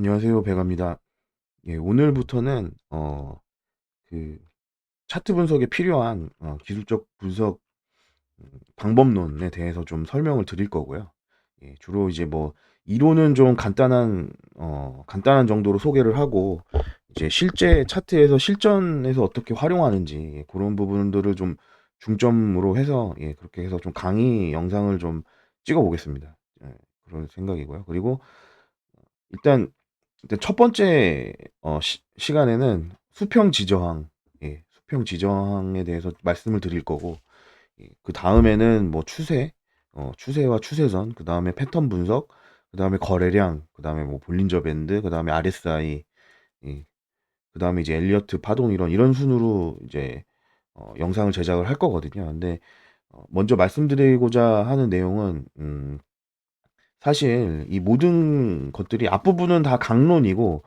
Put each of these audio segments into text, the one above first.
안녕하세요. 배갑니다. 예, 오늘부터는 그 차트 분석에 필요한 기술적 분석 방법론에 대해서 좀 설명을 드릴 거고요. 예, 주로 이제 뭐 이론은 좀 간단한 정도로 소개를 하고 이제 실제 차트에서 실전에서 어떻게 활용하는지 그런 부분들을 좀 중점으로 해서 그렇게 해서 좀 강의 영상을 좀 찍어 보겠습니다. 예, 그런 생각이고요. 그리고 일단 첫 번째 시간에는 수평 지저항, 수평 지저항에 대해서 말씀을 드릴 거고, 그 다음에는 뭐 추세와 추세선, 그 다음에 패턴 분석, 그 다음에 거래량, 그 다음에 뭐 볼린저 밴드, 그 다음에 RSI, 그 다음에 이제 엘리어트 파동 이런 순으로 이제 영상을 제작을 할 거거든요. 근데 먼저 말씀드리고자 하는 내용은 사실 이 모든 것들이 앞부분은 다 강론이고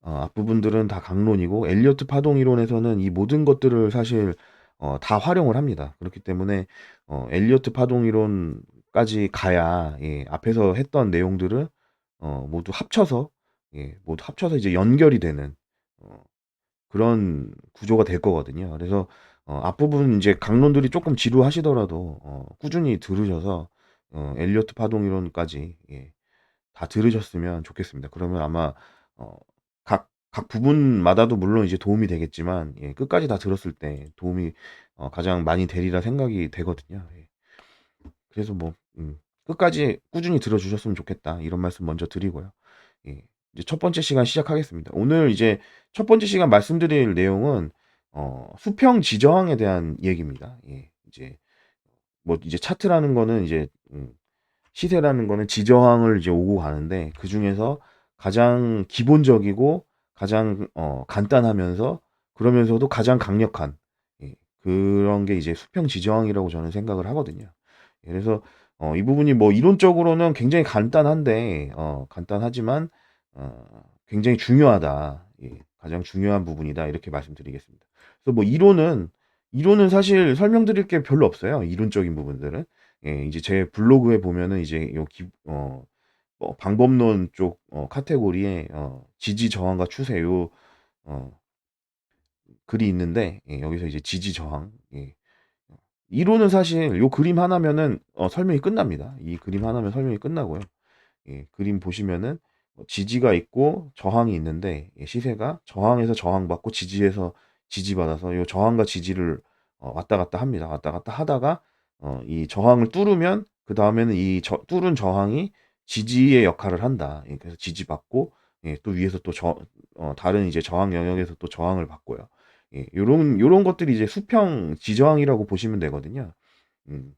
앞부분들은 다 강론이고 엘리어트 파동 이론에서는 이 모든 것들을 사실 다 활용을 합니다. 그렇기 때문에 엘리어트 파동 이론까지 가야 앞에서 했던 내용들을 모두 합쳐서 모두 합쳐서 이제 연결이 되는 어, 그런 구조가 될 거거든요. 그래서 앞부분 이제 강론들이 조금 지루하시더라도 꾸준히 들으셔서 엘리어트 파동 이론까지 다 들으셨으면 좋겠습니다. 그러면 아마 각 부분마다도 물론 이제 도움이 되겠지만 끝까지 다 들었을 때 도움이 가장 많이 되리라 생각이 되거든요. 예. 그래서 뭐 끝까지 꾸준히 들어주셨으면 좋겠다 이런 말씀 먼저 드리고요. 예. 이제 첫 번째 시간 시작하겠습니다. 오늘 이제 첫 번째 시간 말씀드릴 내용은 수평 지저항에 대한 얘기입니다. 예. 이제 뭐 이제 차트라는 거는 이제 시세라는 거는 지저항을 이제 오고 가는데 그중에서 가장 기본적이고 가장 간단하면서 그러면서도 가장 강력한 예, 그런 게 이제 수평 지저항이라고 저는 생각을 하거든요. 그래서 이 부분이 뭐 이론적으로는 굉장히 간단한데 간단하지만 굉장히 중요하다. 예, 가장 중요한 부분이다. 이렇게 말씀드리겠습니다. 그래서 뭐 이론은 사실 설명드릴 게 별로 없어요. 이론적인 부분들은. 예, 이제 제 블로그에 보면은 이제 뭐 방법론 쪽 카테고리에 지지 저항과 추세 어, 글이 있는데 여기서 이제 지지 저항 이론은 사실 요 그림 하나면은 설명이 끝납니다. 이 그림 하나면 설명이 끝나고요. 그림 보시면은 지지가 있고 저항이 있는데 시세가 저항에서 저항받고 지지에서 지지받아서 요 저항과 지지를 왔다 갔다 합니다. 왔다 갔다 하다가 이 저항을 뚫으면 그 다음에는 뚫은 저항이 지지의 역할을 한다. 그래서 지지받고 또 위에서 또 다른 이제 저항 영역에서 또 저항을 받고요. 요런 것들이 이제 수평 지저항이라고 보시면 되거든요. 음.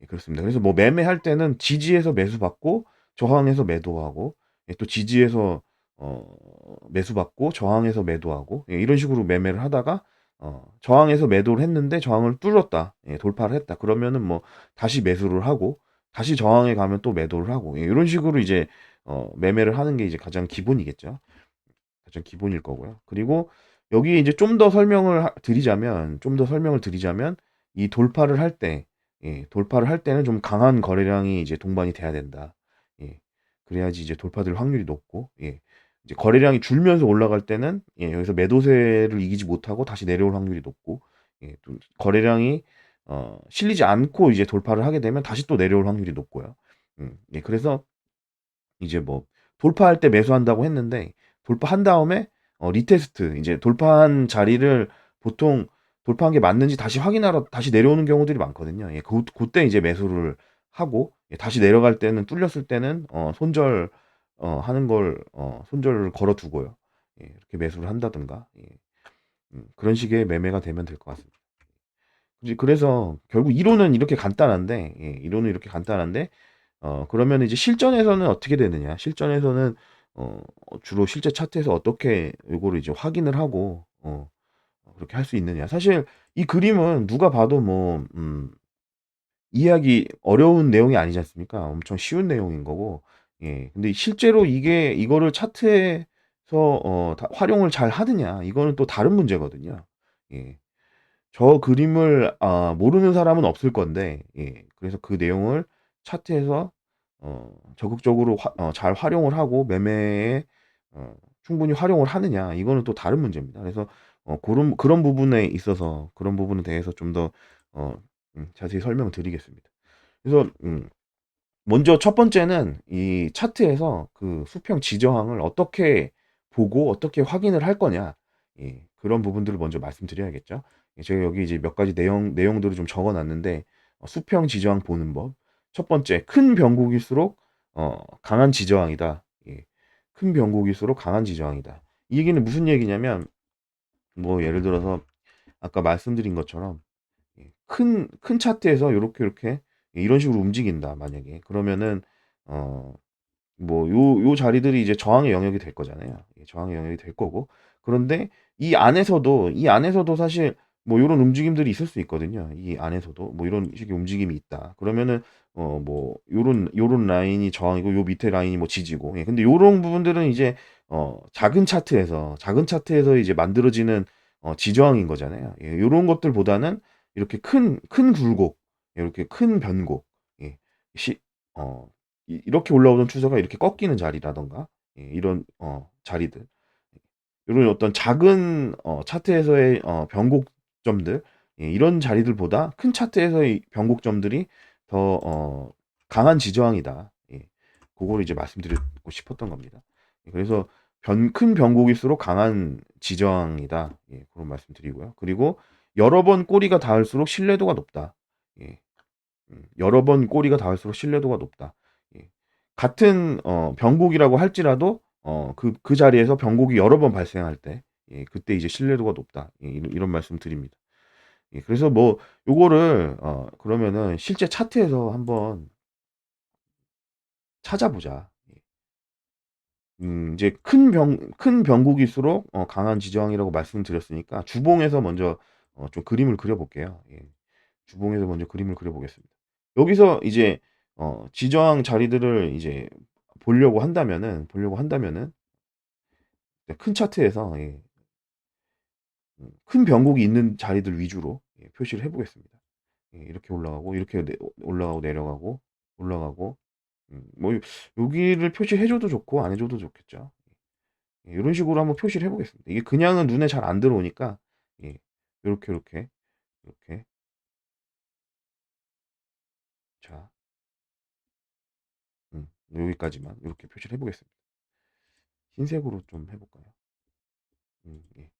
그렇습니다. 그래서 뭐 매매할 때는 지지에서 매수받고 저항에서 매도하고 또 지지에서 어 매수받고 저항에서 매도하고 이런 식으로 매매를 하다가 저항에서 매도를 했는데 저항을 뚫었다. 돌파를 했다. 그러면은 뭐 다시 매수를 하고 다시 저항에 가면 또 매도를 하고 이런 식으로 이제 매매를 하는 게 이제 가장 기본이겠죠. 가장 기본일 거고요. 그리고 여기에 이제 좀 더 설명을 드리자면 이 돌파를 할 때, 돌파를 할 때는 좀 강한 거래량이 이제 동반이 돼야 된다. 예, 그래야지 이제 돌파될 확률이 높고, 이제 거래량이 줄면서 올라갈 때는 여기서 매도세를 이기지 못하고 다시 내려올 확률이 높고, 또 거래량이 실리지 않고 이제 돌파를 하게 되면 다시 또 내려올 확률이 높고요. 그래서 이제 뭐 돌파할 때 매수한다고 했는데 돌파한 다음에 리테스트 이제 돌파한 자리를 보통 돌파한 게 맞는지 다시 확인하러 다시 내려오는 경우들이 많거든요. 그때 이제 매수를 하고 다시 내려갈 때는 뚫렸을 때는 손절 하는 걸 손절을 걸어 두고요. 이렇게 매수를 한다든가 그런 식의 매매가 되면 될 것 같습니다. 이제 그래서 결국 이론은 이렇게 간단한데 그러면 이제 실전에서는 어떻게 되느냐? 실전에서는 어 주로 실제 차트에서 어떻게 요거를 이제 확인을 하고 그렇게 할 수 있느냐? 사실 이 그림은 누가 봐도 뭐 이해하기 어려운 내용이 아니지 않습니까? 엄청 쉬운 내용인 거고. 근데 실제로 이거를 차트에서 다 활용을 잘 하느냐? 이거는 또 다른 문제거든요. 예. 저 그림을 모르는 사람은 없을 건데 그래서 그 내용을 차트에서 적극적으로 잘 활용을 하고 매매에 충분히 활용을 하느냐 이거는 또 다른 문제입니다. 그래서 고런 그런 부분에 있어서 그런 부분에 대해서 좀 더 어 자세히 설명드리겠습니다. 그래서 먼저 첫 번째는 이 차트에서 그 수평 지저항을 어떻게 보고 어떻게 확인을 할 거냐. 예. 그런 부분들을 먼저 말씀드려야겠죠. 예 제가 여기 이제 몇 가지 내용들을 좀 적어 놨는데 수평 지저항 보는 법. 첫 번째, 큰 변곡일수록 강한 지저항이다. 예. 큰 변곡일수록 강한 지저항이다. 이 얘기는 무슨 얘기냐면 뭐 예를 들어서 아까 말씀드린 것처럼 큰 차트에서 요렇게 이런 식으로 움직인다 만약에. 그러면은 어 뭐 요 자리들이 이제 저항의 영역이 될 거잖아요. 예 저항의 영역이 될 거고. 그런데 이 안에서도 사실 뭐 요런 움직임들이 있을 수 있거든요. 이 안에서도 뭐 이런 식의 움직임이 있다. 그러면은 뭐 요런 라인이 저항이고 요 밑에 라인이 뭐 지지고. 예 근데 요런 부분들은 이제 작은 차트에서 이제 만들어지는 지저항인 거잖아요. 예 요런 것들보다는 이렇게 큰 굴곡, 이렇게 큰 변곡, 예 시 어 이렇게 올라오던 추세가 이렇게 꺾이는 자리라든가 이런 자리들, 요런 어떤 작은 차트에서의 변곡점들, 이런 자리들보다 큰 차트에서의 변곡점들이 더 강한 지저항이다. 예. 고거를 이제 말씀드리고 싶었던 겁니다. 예 그래서 큰 변곡일수록 강한 지저항이다. 예 고런 말씀드리고요. 그리고 여러 번 꼬리가 닿을수록 신뢰도가 높다. 예. 여러 번 꼬리가 닿을수록 신뢰도가 높다. 예. 같은 변곡이라고 할지라도 그 자리에서 변곡이 여러 번 발생할 때 그때 이제 신뢰도가 높다. 예 이런 말씀 드립니다. 예 그래서 뭐 요거를 그러면은 실제 차트에서 한번 찾아보자. 예. 이제 큰 변곡일수록 강한 지저항이라고 말씀드렸으니까 주봉에서 먼저 좀 그림을 그려 볼게요. 예. 주봉에서 먼저 그림을 그려 보겠습니다. 여기서 이제 지저항 자리들을 이제 보려고 한다면은 네 큰 차트에서 큰 변곡이 있는 자리들 위주로 표시를 해 보겠습니다. 예 이렇게 올라가고 이렇게 올라가고 내려가고 올라가고 뭐 여기를 표시해 줘도 좋고 안 해 줘도 좋겠죠. 예 요런 식으로 한번 표시를 해 보겠습니다. 이게 그냥은 눈에 잘 안 들어오니까 예 요렇게 요렇게 자 여기까지만 요렇게 표시를 해 보겠습니다. 흰색으로 좀 해 볼까요? 예.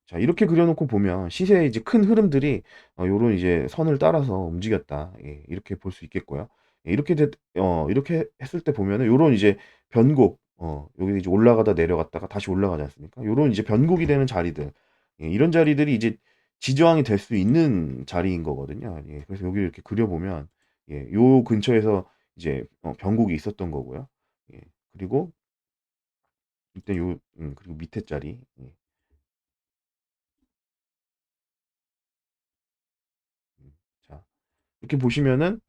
자 이렇게 그려 놓고 보면 시세의 이제 큰 흐름들이 요런 이제 선을 따라서 움직였다. 예 이렇게 볼 수 있겠고요. 예 이렇게 했을 때 보면은 요런 이제 변곡, 여기 이제 올라가다 내려갔다가 다시 올라가지 않습니까? 요런 이제 변곡이 되는 자리들, 이런 자리들이 이제 지저항이 될 수 있는 자리인 거거든요. 예 그래서 여기를 이렇게 그려 보면 요 근처에서 이제 변곡이 있었던 거고요. 예 그리고 이때 그리고 밑에 자리, 자 이렇게 보시면은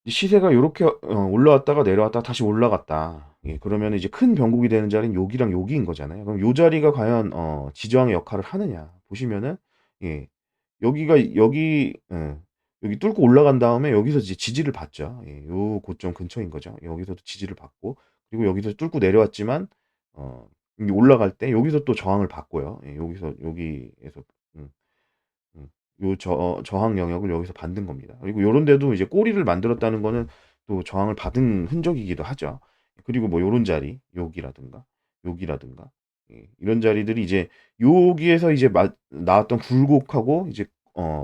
이 시세가 요렇게 올라왔다가 내려왔다가 다시 올라갔다. 예 그러면은 이제 큰 변곡이 되는 자리는 여기랑 여기인 거잖아요. 그럼 요 자리가 과연 지저항의 역할을 하느냐 보시면은 예 여기가 여기 뚫고 올라간 다음에 여기서 이제 지지를 받죠. 예 요 고점 근처인 거죠. 여기서도 지지를 받고 그리고 여기서 뚫고 내려왔지만 이 올라갈 때 여기서 또 저항을 받고요. 예 여기에서 음 음. 요 저항 영역을 여기서 받는 겁니다. 그리고 요런 데도 이제 꼬리를 만들었다는 거는 또 저항을 받은 흔적이기도 하죠. 그리고 뭐 요런 자리, 여기라든가 이런 자리들이 이제 여기에서 이제 나왔던 굴곡하고 이제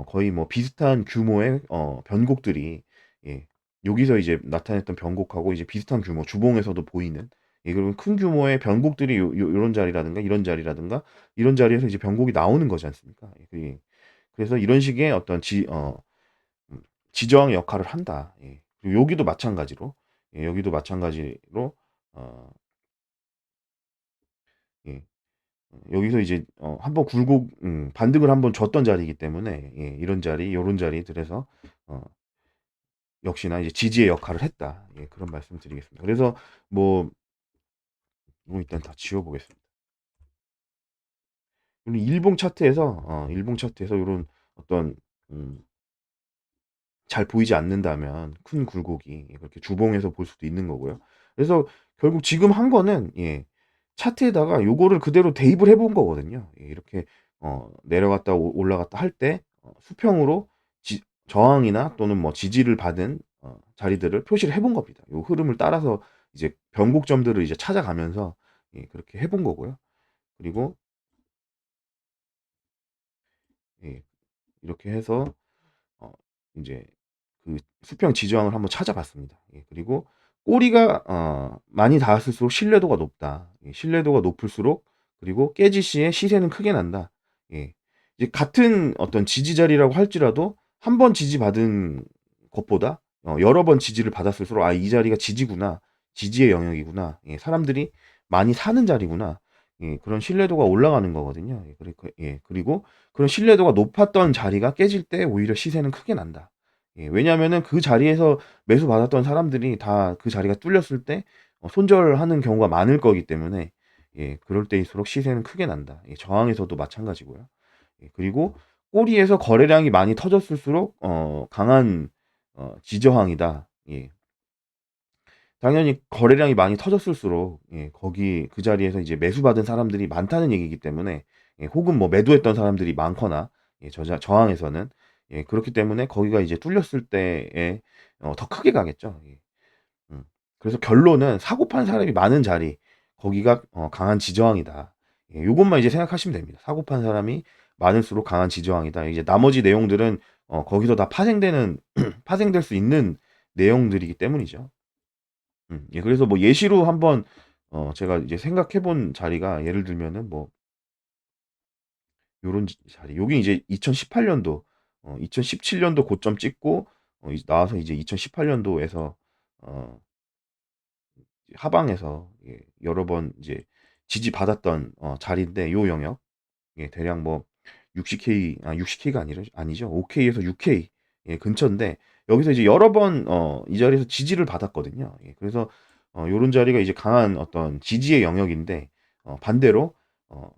거의 뭐 비슷한 규모의 변곡들이 예 여기서 이제 나타냈던 변곡하고 이제 비슷한 규모, 주봉에서도 보이는 그런 큰 규모의 변곡들이 요런 자리라든가 이런 자리라든가 이런 자리에서 이제 변곡이 나오는 거지 않습니까? 그래서 이런 식의 어떤 음 지저항의 역할을 한다. 예. 그리고 여기도 마찬가지로 여기도 마찬가지로 어 예 여기서 이제 한번 굴곡 반등을 한번 줬던 자리이기 때문에 이런 자리 요런 자리들에서 어 역시나 이제 지지의 역할을 했다. 예 그런 말씀을 드리겠습니다. 그래서 뭐 이거 일단 다 지워 보겠습니다. 일봉 차트에서 요런 어떤 음 잘 보이지 않는다면 큰 굴곡이 그렇게 주봉에서 볼 수도 있는 거고요. 그래서 결국 지금 한 거는 차트에다가 요거를 그대로 대입을 해본 거거든요. 예 이렇게 내려갔다 올라갔다 할 때 수평으로 지 저항이나 또는 뭐 지지를 받은 자리들을 표시를 해본 겁니다. 요 흐름을 따라서 이제 변곡점들을 이제 찾아가면서 예 그렇게 해본 거고요. 그리고 예 이렇게 해서 어 인제 그 수평 지지항을 한번 찾아봤습니다. 예 그리고 꼬리가 많이 닿았을수록 신뢰도가 높다. 예 신뢰도가 높을수록 그리고 깨질 시에 시세는 크게 난다. 예. 이제 같은 어떤 지지 자리라고 할지라도 한 번 지지받은 것보다 여러 번 지지를 받았을수록 '아 이 자리가 지지구나. 지지의 영역이구나. 예 사람들이 많이 사는 자리구나.' 예 그런 신뢰도가 올라가는 거거든요. 예 그리고 그런 신뢰도가 높았던 자리가 깨질 때 오히려 시세는 크게 난다. 예 왜냐하면은 그 자리에서 매수받았던 사람들이 다 그 자리가 뚫렸을 때 손절하는 경우가 많을 거기 때문에 예 그럴 때일수록 시세는 크게 난다. 예 저항에서도 마찬가지고요. 예 그리고 꼬리에서 거래량이 많이 터졌을수록 강한 지저항이다. 예. 당연히 거래량이 많이 터졌을수록 예 거기 그 자리에서 이제 매수받은 사람들이 많다는 얘기이기 때문에 예 혹은 뭐 매도했던 사람들이 많거나 예 저항에서는 예 그렇기 때문에 거기가 이제 뚫렸을 때에 더 크게 가겠죠. 예. 음. 그래서 결론은 사고 판 사람이 많은 자리 거기가 강한 지저항이다. 예 요것만 이제 생각하시면 됩니다. 사고 판 사람이 많을수록 강한 지저항이다. 이제 나머지 내용들은 거기서 다 파생되는 파생될 수 있는 내용들이기 때문이죠. 예 그래서 뭐 예시로 한번 제가 이제 생각해 본 자리가 예를 들면은 뭐 요런 자리 요게 이제 2018 년도 2017 년도 고점 찍고 이제 나와서 이제 2018 년도에서 어 하방에서 예 여러 번 이제 지지받았던 자리인데 요 영역 예 대략 뭐 60K 60K가 아니죠. 5K에서 6K 예 근처인데 여기서 이제 여러 번 이 자리에서 지지를 받았거든요. 예 그래서 요런 자리가 이제 강한 어떤 지지의 영역인데 반대로 어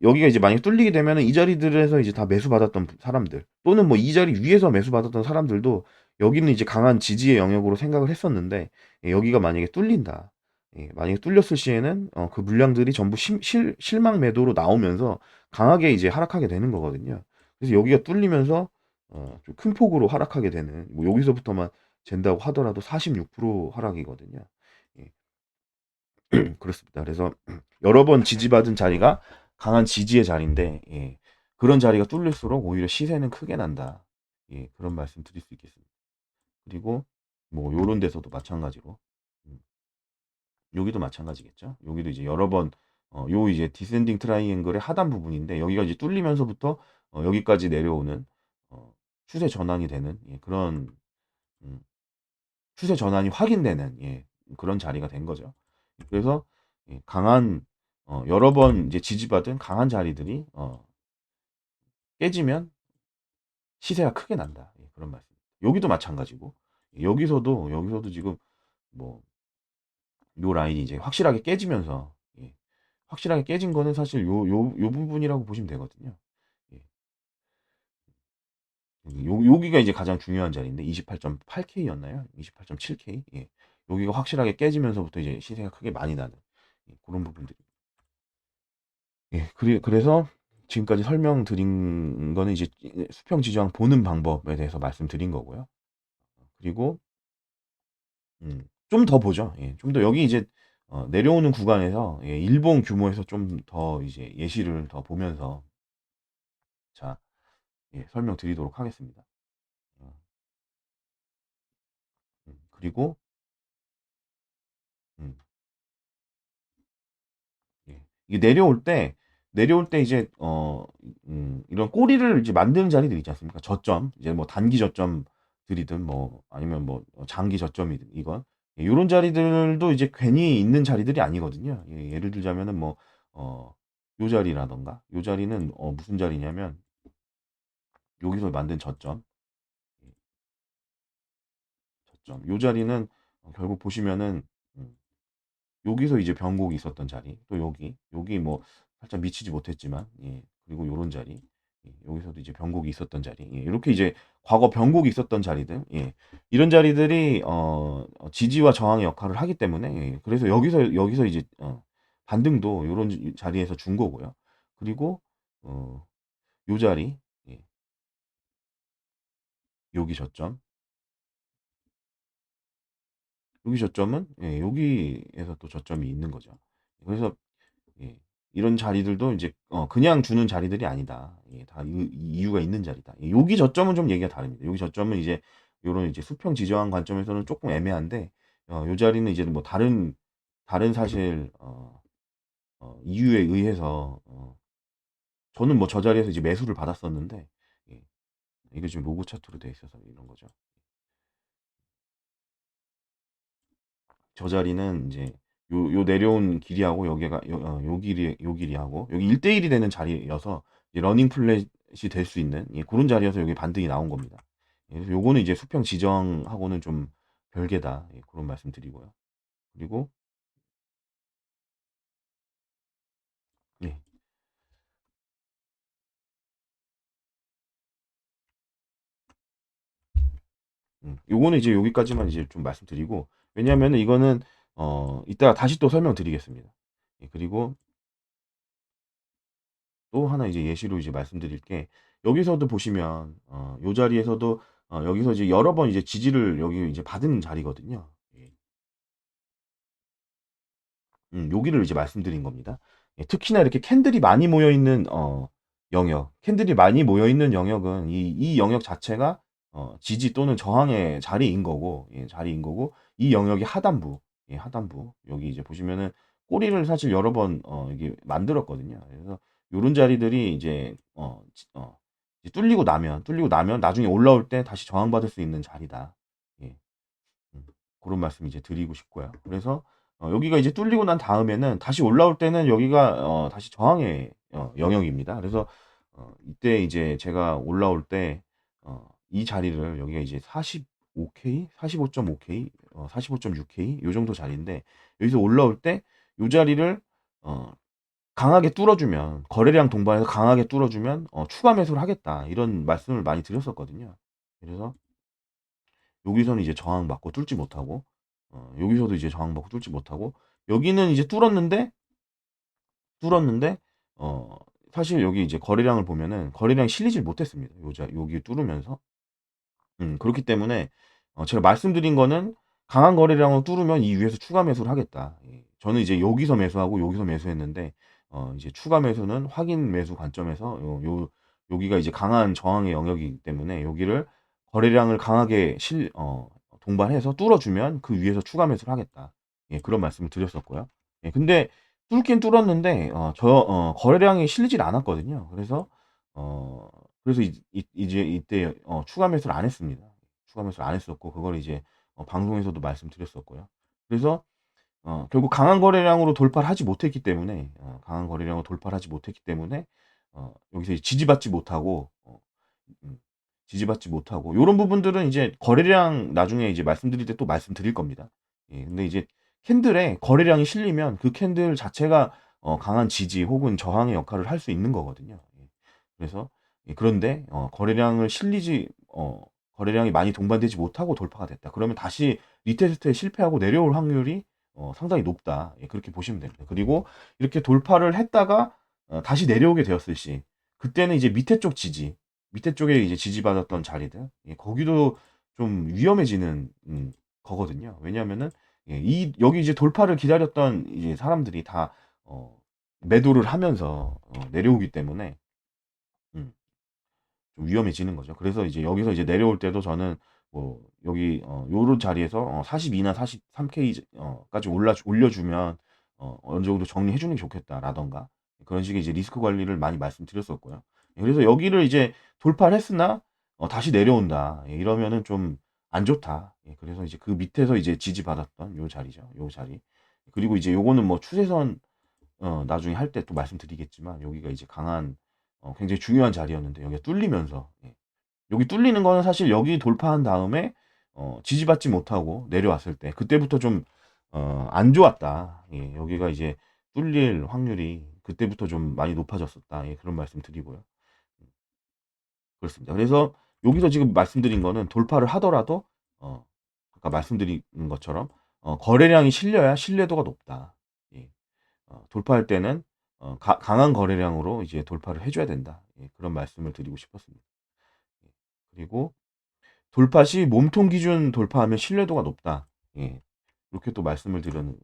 여기가 이제 만약에 뚫리게 되면은 이 자리들에서 이제 다 매수받았던 사람들 또는 뭐 이 자리 위에서 매수받았던 사람들도 여기는 이제 강한 지지의 영역으로 생각을 했었는데 예 여기가 만약에 뚫린다. 예 만약에 뚫렸을 시에는 그 물량들이 전부 심 실 실망 매도로 나오면서 강하게 이제 하락하게 되는 거거든요. 그래서 여기가 뚫리면서 좀 큰 폭으로 하락하게 되는 뭐 여기서부터만 잰다고 하더라도 46% 하락이거든요. 예 그렇습니다. 그래서 여러 번 지지받은 자리가 강한 지지의 자리인데 예 그런 자리가 뚫릴수록 오히려 시세는 크게 난다. 예 그런 말씀 드릴 수 있겠습니다. 그리고 뭐 요런 데서도 마찬가지로 음 여기도 마찬가지겠죠. 여기도 이제 여러 번 요 이제 디센딩 트라이앵글의 하단 부분인데 여기가 이제 뚫리면서부터 여기까지 내려오는 어 추세 전환이 되는 예 그런 음 추세 전환이 확인되는 예 그런 자리가 된 거죠. 그래서 예 강한 여러 번 이제 지지받은 강한 자리들이 깨지면 시세가 크게 난다. 예 그런 말씀. 여기도 마찬가지고 여기서도 지금 뭐 요 라인이 이제 확실하게 깨지면서 예 확실하게 깨진 거는 사실 요 부분이라고 보시면 되거든요. 예. 여기가 이제 가장 중요한 자리인데 28.8K 였나요? 28.7K? 예. 여기가 확실하게 깨지면서부터 이제 시세가 크게 많이 나는 예 고런 부분들이 예 그래서 지금까지 설명드린 거는 이제 수평 지지형 보는 방법에 대해서 말씀드린 거고요. 그리고 좀 더 보죠. 예. 좀 더 여기 이제 내려오는 구간에서 예 일본 규모에서 좀 더 이제 예시를 더 보면서 자 예 설명드리도록 하겠습니다. 어 그리고 음 예 이게 내려올 때 이제 이런 꼬리를 이제 만드는 자리들 있지 않습니까? 저점 이제 뭐 단기 저점들이든 뭐 아니면 뭐 장기 저점이든 이건 예 요런 자리들도 이제 괜히 있는 자리들이 아니거든요. 예 예를 들자면은 뭐 어 요 자리라든가 요 자리는 무슨 자리냐면 여기서 만든 저점, 예 저점. 요 자리는 결국 보시면은 음 여기서 이제 변곡이 있었던 자리 또 여기 뭐 살짝 미치지 못했지만 예 그리고 요런 자리 예 여기서도 이제 변곡이 있었던 자리 예 요렇게 이제 과거 변곡이 있었던 자리들 예 이런 자리들이 지지와 저항의 역할을 하기 때문에 예 그래서 여기서 이제 반등도 요런 자리에서 준 거고요. 그리고 어 요 자리, 예, 여기 저점, 여기 저점은, 예, 여기에서 또 저점이 있는 거죠. 그래서 예, 이런 자리들도 이제 그냥 주는 자리들이 아니다. 예, 다 이유가 있는 자리다. 예, 여기 저점은 좀 얘기가 다릅니다. 여기 저점은 이제 요런 이제 수평 지정학 관점에서는 조금 애매한데, 요 자리는 이제 뭐 다른 사실 이유에 의해서 저는 뭐 저 자리에서 이제 매수를 받았었는데, 예, 이게 지금 로고 차트로 돼 있어서 이런 거죠. 저 자리는 이제 요 내려온 길이하고 여기가 요 길이하고 여기 1대1이 되는 자리여서 이제 러닝 플랫이 될 수 있는, 예, 그런 자리여서 여기 반등이 나온 겁니다. 예, 그래서 요거는 이제 수평 지정하고는 좀 별개다. 예, 그런 말씀 드리고요. 그리고 예, 요거는 이제 여기까지만 이제 좀 말씀드리고, 왜냐하면 이거는 이따가 다시 또 설명드리겠습니다. 예, 그리고 또 하나 이제 예시로 이제 말씀드릴 게, 여기서도 보시면 요 자리에서도 여기서 이제 여러 번 이제 지지를 여기 이제 받은 자리거든요. 예. 여기를 이제 말씀드린 겁니다. 예, 특히나 이렇게 캔들이 많이 모여 있는 캔들이 많이 모여 있는 영역은 이 영역 자체가 지지 또는 저항의 자리인 거고, 예, 자리인 거고, 이 영역이 하단부, 예, 하단부, 여기 이제 보시면은 꼬리를 사실 여러 번 이게 만들었거든요. 그래서 요런 자리들이 이제 이제 뚫리고 나면 나중에 올라올 때 다시 저항받을 수 있는 자리다. 예. 음. 그런 말씀 이제 드리고 싶고요. 그래서 여기가 이제 뚫리고 난 다음에는 다시 올라올 때는 여기가 다시 저항의 영역입니다. 그래서 이때 이제 제가 올라올 때 이 자리를, 여기가 이제 45K, 45.5K, 45.6K 요 정도 자리인데, 여기서 올라올 때 요 자리를 어 강하게 뚫어주면, 거래량 동반해서 강하게 뚫어주면 추가 매수를 하겠다, 이런 말씀을 많이 드렸었거든요. 그래서 여기서는 이제 저항받고 뚫지 못하고, 여기서도 이제 저항받고 뚫지 못하고, 여기는 이제 뚫었는데 어 사실 여기 이제 거래량을 보면은 거래량이 실리질 못했습니다. 여기 뚫으면서. 그렇기 때문에 제가 말씀드린 거는 강한 거래량을 뚫으면 이 위에서 추가 매수를 하겠다. 예. 저는 이제 여기서 매수하고 여기서 매수했는데, 이제 추가 매수는 확인 매수 관점에서 여기가 이제 강한 저항의 영역이기 때문에 여기를 거래량을 강하게 동반해서 뚫어주면 그 위에서 추가 매수를 하겠다. 예, 그런 말씀을 드렸었고요. 예, 근데 뚫긴 뚫었는데 거래량이 실리질 않았거든요. 어 그래서 이제 이때 추가 매수를 안 했습니다. 추가 매수를 안 했었고, 그걸 이제 방송에서도 말씀드렸었고요. 그래서 결국 강한 거래량으로 돌파를 하지 못했기 때문에 여기서 이제 음 지지받지 못하고 요런 부분들은 이제 거래량 나중에 이제 말씀드릴 때 또 말씀드릴 겁니다. 예, 근데 이제 캔들에 거래량이 실리면 그 캔들 자체가 강한 지지 혹은 저항의 역할을 할 수 있는 거거든요. 예. 그래서 예, 그런데 거래량이 많이 동반되지 못하고 돌파가 됐다. 그러면 다시 리테스트에 실패하고 내려올 확률이 상당히 높다. 예, 그렇게 보시면 됩니다. 그리고 이렇게 돌파를 했다가 다시 내려오게 되었을 시, 그때는 이제 밑에 쪽에 이제 지지받았던 자리들, 예, 거기도 좀 위험해지는 거거든요. 왜냐하면은 예, 여기 이제 돌파를 기다렸던 이제 사람들이 다 매도를 하면서 내려오기 때문에 음, 좀 위험해지는 거죠. 그래서 이제 여기서 이제 내려올 때도 저는 뭐 여기 요런 자리에서 42나 43K 까지 올려주면 어느 정도 정리해 주는 게 좋겠다라던가, 그런 식의 이제 리스크 관리를 많이 말씀드렸었고요. 예, 그래서 여기를 이제 돌파를 했으나 다시 내려온다, 예, 이러면은 좀 안 좋다. 예, 그래서 이제 그 밑에서 이제 지지받았던 요 자리죠. 요 자리. 그리고 이제 요거는 뭐 추세선 나중에 할 때 또 말씀드리겠지만, 여기가 이제 굉장히 중요한 자리였는데 여기가 뚫리면서, 예, 여기 뚫리는 거는 사실 여기 돌파한 다음에 지지받지 못하고 내려왔을 때 그때부터 좀 안 좋았다. 예, 여기가 이제 뚫릴 확률이 그때부터 좀 많이 높아졌었다. 예, 그런 말씀 드리고요. 음, 그렇습니다. 그래서 여기서 지금 말씀드린 거는 돌파를 하더라도 아까 말씀드린 것처럼 거래량이 실려야 신뢰도가 높다. 예. 돌파할 때는 강한 거래량으로 이제 돌파를 해 줘야 된다. 예, 그런 말씀을 드리고 싶었습니다. 예. 그리고 돌파 시 몸통 기준 돌파하면 신뢰도가 높다. 예. 이렇게 또 말씀을 드렸는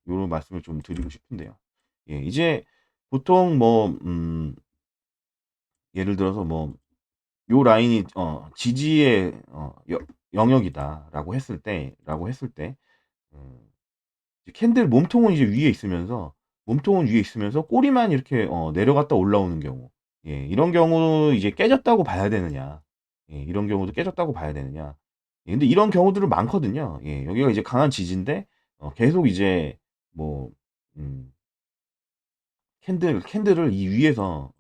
요런 말씀을 좀 드리고 싶은데요. 예, 이제 보통 뭐 예를 들어서 뭐 요 라인이 지지의 영역이다라고 했을 때 음 이제 캔들 몸통은 위에 있으면서 꼬리만 이렇게 내려갔다 올라오는 경우. 예, 이런 경우 이제 깨졌다고 봐야 되느냐. 예, 이런 경우도 깨졌다고 봐야 되느냐. 예, 근데 이런 경우들은 많거든요. 예, 여기가 이제 강한 지지인데 계속 이제 뭐 음 캔들을 이 위에서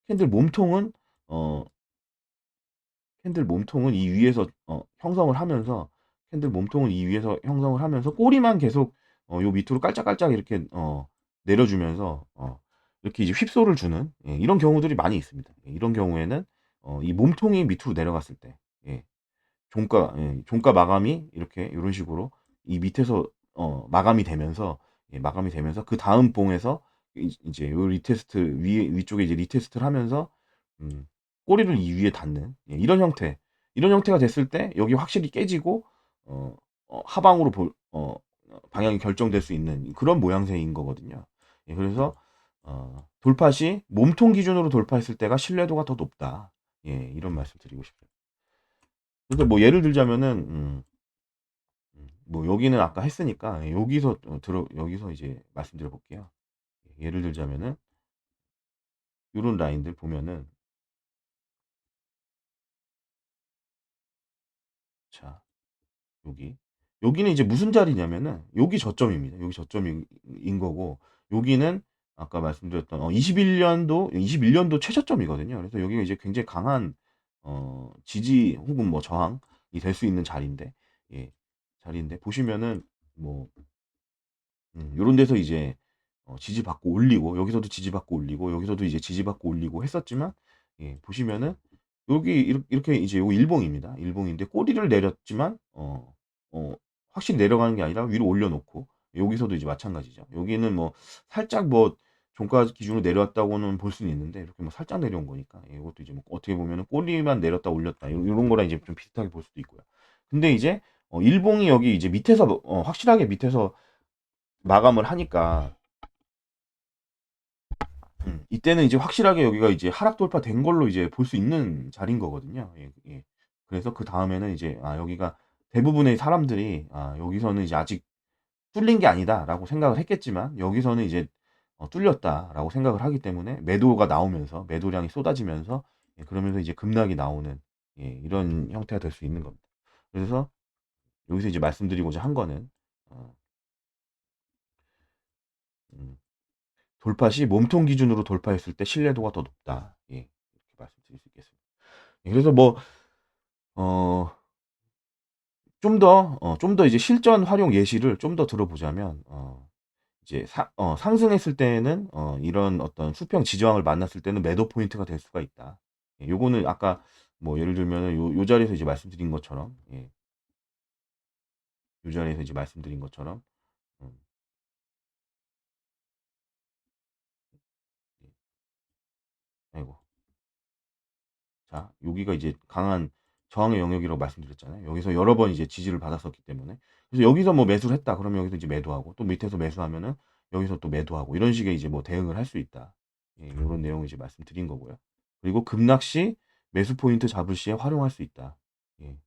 캔들 몸통은 어 캔들 몸통은 이 위에서 형성을 하면서 캔들 몸통은 이 위에서 형성을 하면서 꼬리만 계속 요 밑으로 깔짝깔짝 이렇게 내려주면서 이렇게 이제 휩소를 주는, 예, 이런 경우들이 많이 있습니다. 예, 이런 경우에는 이 몸통이 밑으로 내려갔을 때, 예, 종가 마감이 이렇게 요런 식으로 이 밑에서 마감이 되면서 그다음 봉에서 이제 요 리테스트 위쪽에 이제 리테스트를 하면서 음 꼬리를 이 위에 닿는, 예, 이런 형태가 됐을 때 여기 확실히 깨지고 하방으로 방향이 결정될 수 있는 그런 모양새인 거거든요. 예, 그래서 돌파 시 몸통 기준으로 돌파했을 때가 신뢰도가 더 높다. 예, 이런 말씀 드리고 싶어요. 그래서 뭐 예를 들자면은 뭐 여기는 아까 했으니까 여기서 이제 말씀드려 볼게요. 예를 들자면은 요런 라인들 보면은, 자, 여기. 여기는 이제 무슨 자리냐면은 여기 저점입니다. 여기 저점인 거고, 여기는 아까 말씀드렸던 21년도 최저점이거든요. 그래서 여기가 이제 굉장히 강한 지지 혹은 뭐 저항이 될 수 있는 자리인데, 예, 보시면은 뭐 요런 데서 이제 지지받고 올리고, 여기서도 지지받고 올리고, 여기서도 이제 지지받고 올리고 했었지만, 예, 보시면은 여기 이렇게 이제 요 일봉입니다. 일봉인데 꼬리를 내렸지만 어 확실히 내려가는 게 아니라 위로 올려 놓고, 여기서도 이제 마찬가지죠. 여기는 뭐 살짝 뭐 종가 기준으로 내려왔다고는 볼 수는 있는데, 이렇게 뭐 살짝 내려온 거니까, 예, 이것도 이제 뭐 어떻게 보면은 꼬리만 내렸다 올렸다 요런 거랑 이제 좀 비슷하게 볼 수도 있고요. 근데 이제 일봉이 여기 이제 밑에서 확실하게 밑에서 마감을 하니까 이때는 이제 확실하게 여기가 이제 하락 돌파된 걸로 이제 볼 수 있는 자리인 거거든요. 예, 예. 그래서 그다음에는 이제 여기가 대부분의 사람들이 여기서는 이제 아직 뚫린 게 아니다라고 생각을 했겠지만, 여기서는 이제 뚫렸다라고 생각을 하기 때문에 매도가 나오면서 매도량이 쏟아지면서, 예, 그러면서 이제 급락이 나오는, 예, 이런 형태가 될 수 있는 겁니다. 그래서 여기서 이제 말씀드리고자 한 거는 어 음 돌파 시 몸통 기준으로 돌파했을 때 신뢰도가 더 높다. 예. 이렇게 말씀드릴 수 있겠습니다. 예, 그래서 뭐 어 좀 더 이제 실전 활용 예시를 좀 더 들어보자면, 이제 상승했을 때에는 이런 어떤 수평 지저항을 만났을 때는 매도 포인트가 될 수가 있다. 예, 요거는 아까 뭐 예를 들면은 요 자리에서 이제 말씀드린 것처럼, 예, 요 자리에서 이제 말씀드린 것처럼 음 예, 아이고. 자, 여기가 이제 강한 저항의 영역이라고 말씀드렸잖아요. 여기서 여러 번 이제 지지를 받았었기 때문에. 그래서 여기서 뭐 매수를 했다 그러면 여기서 이제 매도하고, 또 밑에서 매수하면은 여기서 또 매도하고, 이런 식의 이제 뭐 대응을 할 수 있다. 예, 요런 내용을 이제 말씀드린 거고요. 그리고 급락 시 매수 포인트 잡을 시에 활용할 수 있다. 예.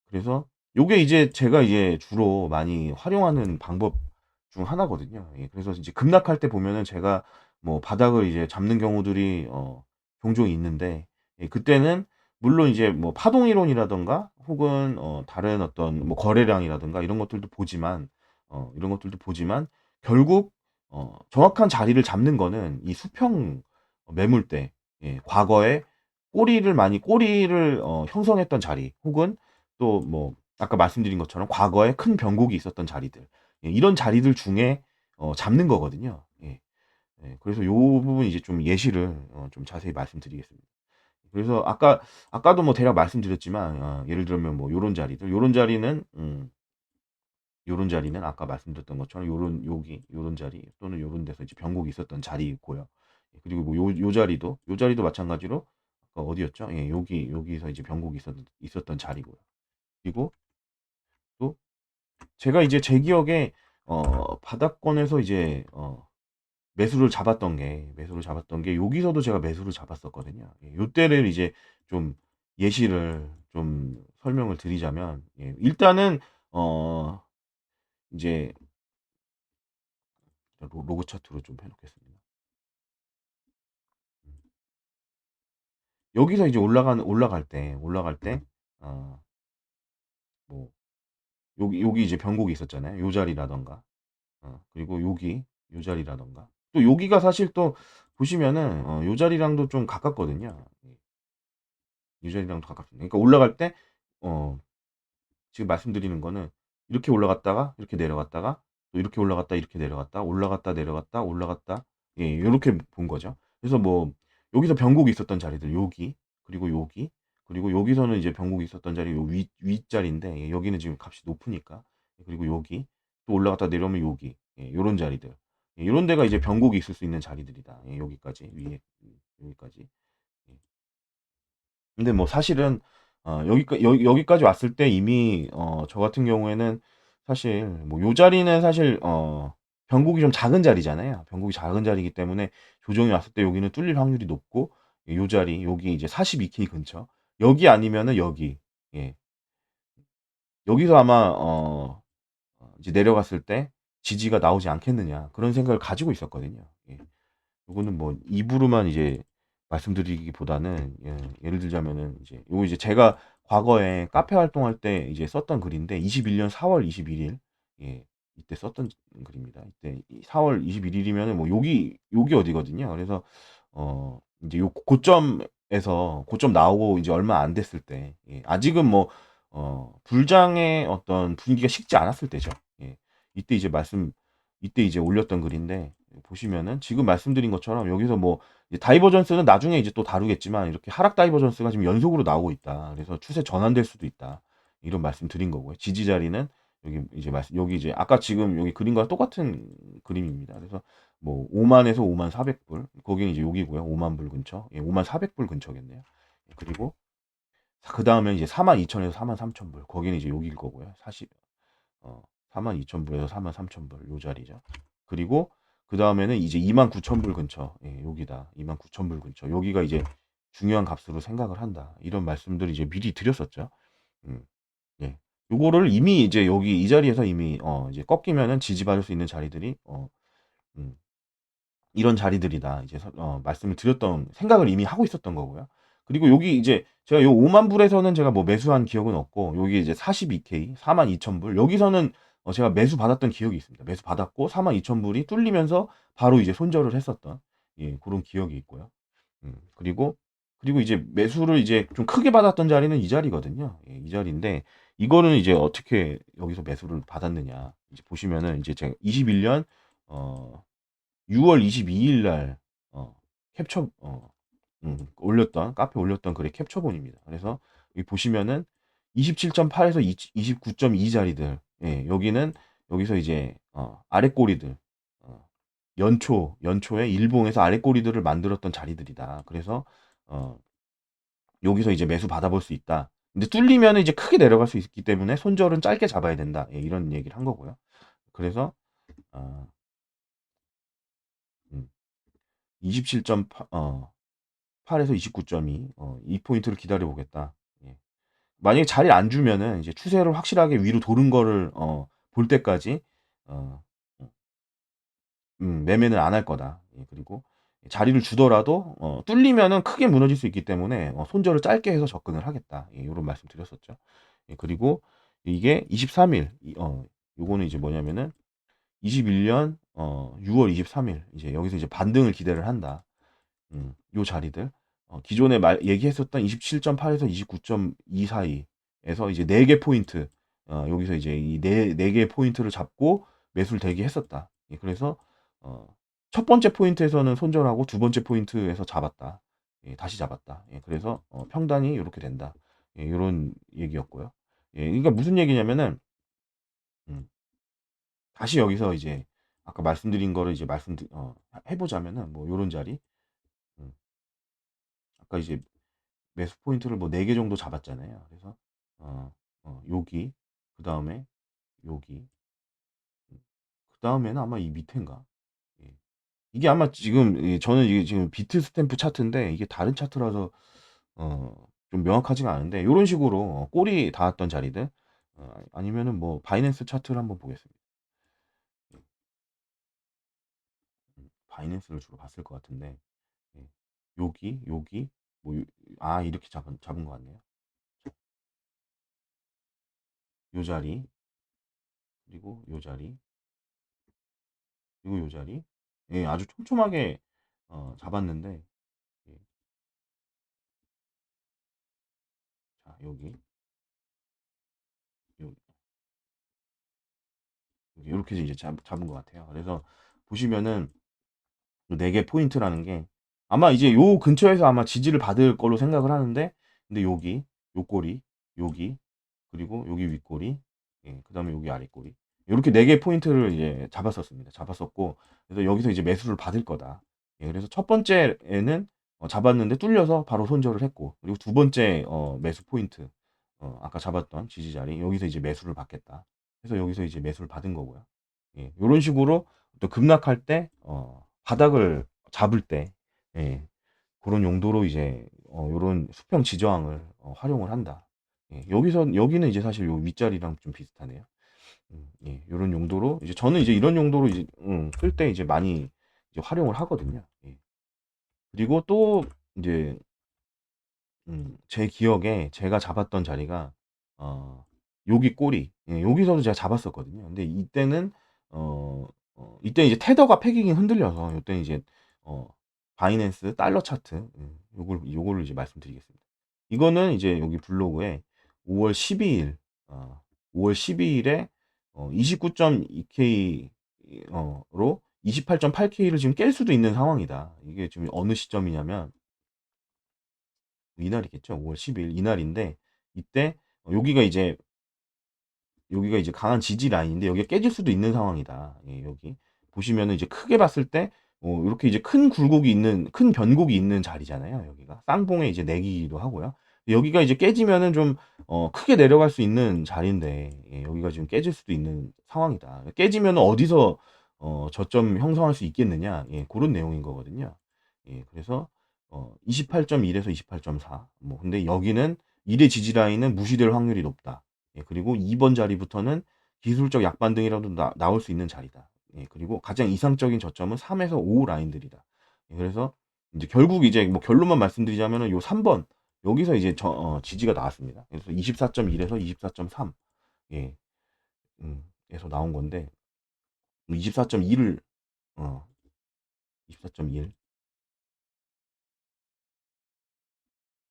그래서 요게 이제 제가 이제 주로 많이 활용하는 방법 중 하나거든요. 예. 그래서 이제 급락할 때 보면은 제가 뭐 바닥을 이제 잡는 경우들이 종종 있는데, 예, 그때는 물론 이제 뭐 파동 이론이라든가 혹은 다른 어떤 뭐 거래량이라든가 이런 것들도 보지만 결국 정확한 자리를 잡는 거는 이 수평 매물대, 예, 과거에 꼬리를 형성했던 자리, 혹은 또 뭐 아까 말씀드린 것처럼 과거에 큰 변곡이 있었던 자리들, 예, 이런 자리들 중에 잡는 거거든요. 예. 예. 그래서 요 부분 이제 좀 예시를 좀 자세히 말씀드리겠습니다. 그래서 아까도 뭐 대략 말씀드렸지만, 예를 들면 뭐 요런 자리들, 요런 자리는 요런 자리는 아까 말씀드렸던 것처럼 요런 여기 요런 자리 또는 요런 데서 이제 변곡이 있었던 자리고요. 그리고 뭐 요 자리도 마찬가지로 어디였죠? 예, 여기서 이제 변곡이 있었던 자리고요. 그리고 또 제가 이제 제 기억에 바닥권에서 이제 매수를 잡았던 게 여기서도 제가 매수를 잡았었거든요. 예, 요때를 이제 좀 예시를 좀 설명을 드리자면, 예, 일단은 어 이제 로그 차트로 좀 해 놓겠습니다. 음. 여기서 이제 올라갈 때 어 뭐 여기 이제 변곡이 있었잖아요. 요 자리라든가 그리고 요 자리라든가 또 여기가 사실 또 보시면은 요 자리랑도 좀 가깝거든요. 예. 요 자리랑도 가깝습니다. 그러니까 올라갈 때 어 지금 말씀드리는 거는 이렇게 올라갔다가 이렇게 내려갔다가 또 이렇게 올라갔다 이렇게 내려갔다 올라갔다 내려갔다 올라갔다, 예, 요렇게 본 거죠. 그래서 뭐 여기서 변곡이 있었던 자리들 요기 그리고 요기 그리고 여기서는 이제 변곡이 있었던 자리 요 윗자리인데, 예, 여기는 지금 값이 높으니까. 그리고 여기 또 올라갔다 내려오면 여기, 예, 요런 자리들, 예, 요런 데가 이제 변곡이 있을 수 있는 자리들이다. 예, 여기까지 위에 여기까지. 예. 근데 뭐 사실은 여기까지 왔을 때 이미 저 같은 경우에는 사실 뭐 요 자리는 사실 변곡이 좀 작은 자리잖아요. 변곡이 작은 자리이기 때문에 조정이 왔을 때 여기는 뚫릴 확률이 높고, 예, 요 자리 여기 이제 42K 근처 여기 아니면은 여기, 예, 여기서 아마 이제 내려갔을 때 지지가 나오지 않겠느냐 그런 생각을 가지고 있었거든요. 예. 요거는 뭐 입으로만 이제 말씀드리기보다는, 예, 예를 들자면은 이제 요거 이제 제가 과거에 카페 활동할 때 이제 썼던 글인데 21년 4월 21일, 예, 이때 썼던 글입니다. 이때 4월 21일이면은 뭐 여기 어디거든요. 그래서 이제 요 고점에서 나오고 이제 얼마 안 됐을 때, 예, 아직은 뭐 불장의 어떤 분위기가 식지 않았을 때죠. 예. 이때 이제 이때 이제 올렸던 글인데 보시면은 지금 말씀드린 것처럼 여기서 뭐 이제 다이버전스는 나중에 이제 또 다루겠지만 이렇게 하락 다이버전스가 지금 연속으로 나오고 있다. 그래서 추세 전환될 수도 있다. 이런 말씀 드린 거고요. 지지 자리는 여기 이제 아까 지금 여기 그림과 똑같은 그림입니다. 그래서 뭐 5만에서 5만 400불, 거기는 이제 여기고요. 5만 불 근처, 예, 5만 400불 근처겠네요. 그리고 그 다음에 이제 4만 2천에서 4만 3천 불, 거기는 이제 여기일 거고요. 4만 2천 불에서 4만 3천 불, 요 자리죠. 그리고 그 다음에는 이제 2만 9천 불 근처, 예, 여기다 2만 9천 불 근처, 여기가 이제 중요한 값으로 생각을 한다. 이런 말씀들을 이제 미리 드렸었죠. 음, 예. 요거를 이미 이제 여기 이 자리에서 이미 이제 꺾이면은 지지받을 수 있는 자리들이 음, 이런 자리들이다. 이제 말씀을 드렸던 생각을 이미 하고 있었던 거고요. 그리고 여기 이제 제가 요 5만 불에서는 제가 뭐 매수한 기억은 없고, 여기 이제 42K 4만 2천 불 여기서는 제가 매수 받았던 기억이 있습니다. 매수 받았고 4만 2천 불이 뚫리면서 바로 이제 손절을 했었던, 예, 그런 기억이 있고요. 그리고 이제 매수를 이제 좀 크게 받았던 자리는 이 자리거든요. 예, 이 자리인데 이거는 이제 어떻게 여기서 매수를 받았느냐 이제 보시면은 이제 제가 21년 어 6월 22일 날 캡처 올렸던 카페 올렸던 글의 캡처본입니다. 그래서 여기 보시면은 27.8에서 29.2 자리들, 예, 여기서 이제 아래 꼬리들, 연초에 일봉에서 아래 꼬리들을 만들었던 자리들이다. 그래서 어 여기서 이제 매수 받아볼 수 있다. 근데 뚫리면은 이제 크게 내려갈 수 있기 때문에 손절은 짧게 잡아야 된다. 예, 이런 얘기를 한 거고요. 그래서 어, 음, 27.8에서 29.2, 이 포인트를 기다려 보겠다. 예. 만약에 자리를 안 주면은 이제 추세를 확실하게 위로 도는 거를 볼 때까지 어, 매매는 안 할 거다. 예, 그리고 자리를 주더라도 뚫리면은 크게 무너질 수 있기 때문에 손절을 짧게 해서 접근을 하겠다. 예, 요런 말씀 드렸었죠. 예, 그리고 이게 23일, 요거는 이제 뭐냐면은 21년 6월 23일 이제 여기서 이제 반등을 기대를 한다. 요 자리들 기존에 얘기했었던 27.8에서 29.2 사이에서 이제 4개 포인트, 여기서 이제 이 네 개 포인트를 잡고 매수를 대기했었다. 예, 그래서 어, 첫 번째 포인트에서는 손절하고 두 번째 포인트에서 잡았다. 예, 다시 잡았다. 예, 그래서 평단이 이렇게 된다. 예, 이런 얘기였고요. 예, 그러니까 무슨 얘기냐면은 다시 여기서 이제 아까 말씀드린 거를 이제 해 보자면은 뭐 요런 자리. 음 아까 이제 매수 포인트를 뭐 4개 정도 잡았잖아요. 그래서 어 여기, 그다음에 여기, 그다음에는 아마 이 밑인가. 예. 이게 아마 지금 저는 이게 지금 비트 스탬프 차트인데 이게 다른 차트라서 좀 명확하지가 않은데 요런 식으로 꼬리 닿았던 자리들, 아니면은 뭐 바이낸스 차트를 한번 보겠습니다. 바이낸스를 주로 봤을 것 같은데, 예. 여기 뭐 이렇게 잡은 것 같네요. 요 자리, 그리고 요 자리, 그리고 요 자리. 예, 아주 촘촘하게 잡았는데, 예. 자, 여기, 요, 요렇게 이제 잡은 것 같아요. 그래서 보시면은 요 4개 포인트라는 게 아마 이제 요 근처에서 아마 지지를 받을 걸로 생각을 하는데, 근데 여기, 요 꼬리, 여기, 그리고 여기 윗꼬리, 예, 그다음에 여기 아랫꼬리. 요렇게 4개 포인트를 이제 잡았었습니다. 잡았었고, 그래서 여기서 이제 매수를 받을 거다. 예, 그래서 첫 번째에는 잡았는데 뚫려서 바로 손절을 했고, 그리고 두 번째 매수 포인트, 아까 잡았던 지지 자리, 여기서 이제 매수를 받겠다. 그래서 여기서 이제 매수를 받은 거고요. 예, 요런 식으로 또 급락할 때 바닥을 잡을 때, 예, 그런 용도로 이제 요런 수평 지저항을 활용을 한다. 예, 여기는 이제 사실 요 윗자리랑 좀 비슷하네요. 예, 요런 용도로 이제 저는 이제 이런 용도로 이제 쓸 때 이제 많이 이제 활용을 하거든요. 예. 그리고 또 이제 제 기억에 제가 잡았던 자리가 어 여기 꼬리, 예, 여기서도 제가 잡았었거든요. 근데 이때는 이때 이제 테더가 패기ging 흔들려서 요때는 이제 어 바이낸스 달러 차트, 요거를 이제 말씀드리겠습니다. 이거는 이제 여기 블로그에 5월 12일, 5월 12일에 29.2K 로 28.8K를 지금 깰 수도 있는 상황이다. 이게 지금 어느 시점이냐면 이날이겠죠. 5월 10일 이날인데, 이때 여기가 이제 강한 지지 라인인데 여기가 깨질 수도 있는 상황이다. 예, 여기 보시면은 이제 크게 봤을 때 이렇게 이제 큰 변곡이 있는 자리잖아요. 여기가 쌍봉에 이제 내기기도 하고요. 여기가 이제 깨지면은 좀 크게 내려갈 수 있는 자리인데, 예, 여기가 지금 깨질 수도 있는 상황이다. 깨지면은 어디서 저점 형성할 수 있겠느냐, 예, 그런 내용인 거거든요. 예, 그래서 28.1에서 28.4. 뭐 근데 여기는 1의 지지 라인은 무시될 확률이 높다. 예, 그리고 2번 자리부터는 기술적 약반등이라도 나올 수 있는 자리다. 예, 그리고 가장 이상적인 저점은 3에서 5 라인들이다. 예, 그래서 이제 결국 이제 뭐 결론만 말씀드리자면은 요 3번 여기서 이제 지지가 나왔습니다. 그래서 24.1에서 24.3, 예, 에서 나온 건데 24.1을 24.1,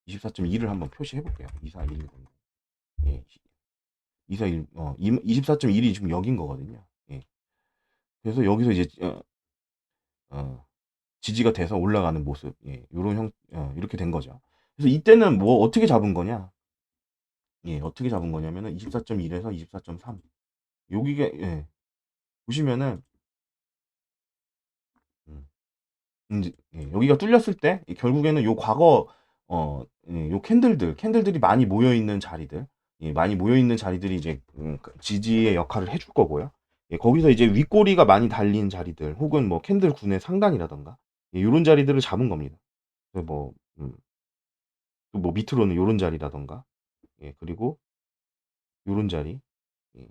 24.1을 한번 표시해 볼게요. 241. 예, 241, 24.1이 지금 여긴 거거든요. 예. 그래서 여기서 이제 어, 지지가 돼서 올라가는 모습. 예. 요런 이렇게 된 거죠. 그래서 이때는 뭐 어떻게 잡은 거냐? 예. 어떻게 잡은 거냐면은 24.1에서 24.3. 여기가, 예. 보시면은 음. 예. 여기가 뚫렸을 때 결국에는 요 과거 요 캔들들이 많이 모여 있는 자리들. 예, 많이 모여 있는 자리들이 이제 그 지지의 역할을 해줄 거고요. 예, 거기서 이제 윗꼬리가 많이 달린 자리들 혹은 뭐 캔들 군의 상단이라던가, 예, 요런 자리들을 잡은 겁니다. 그래서 뭐 또 뭐 밑으로는 요런 자리라던가, 예, 그리고 요런 자리, 예,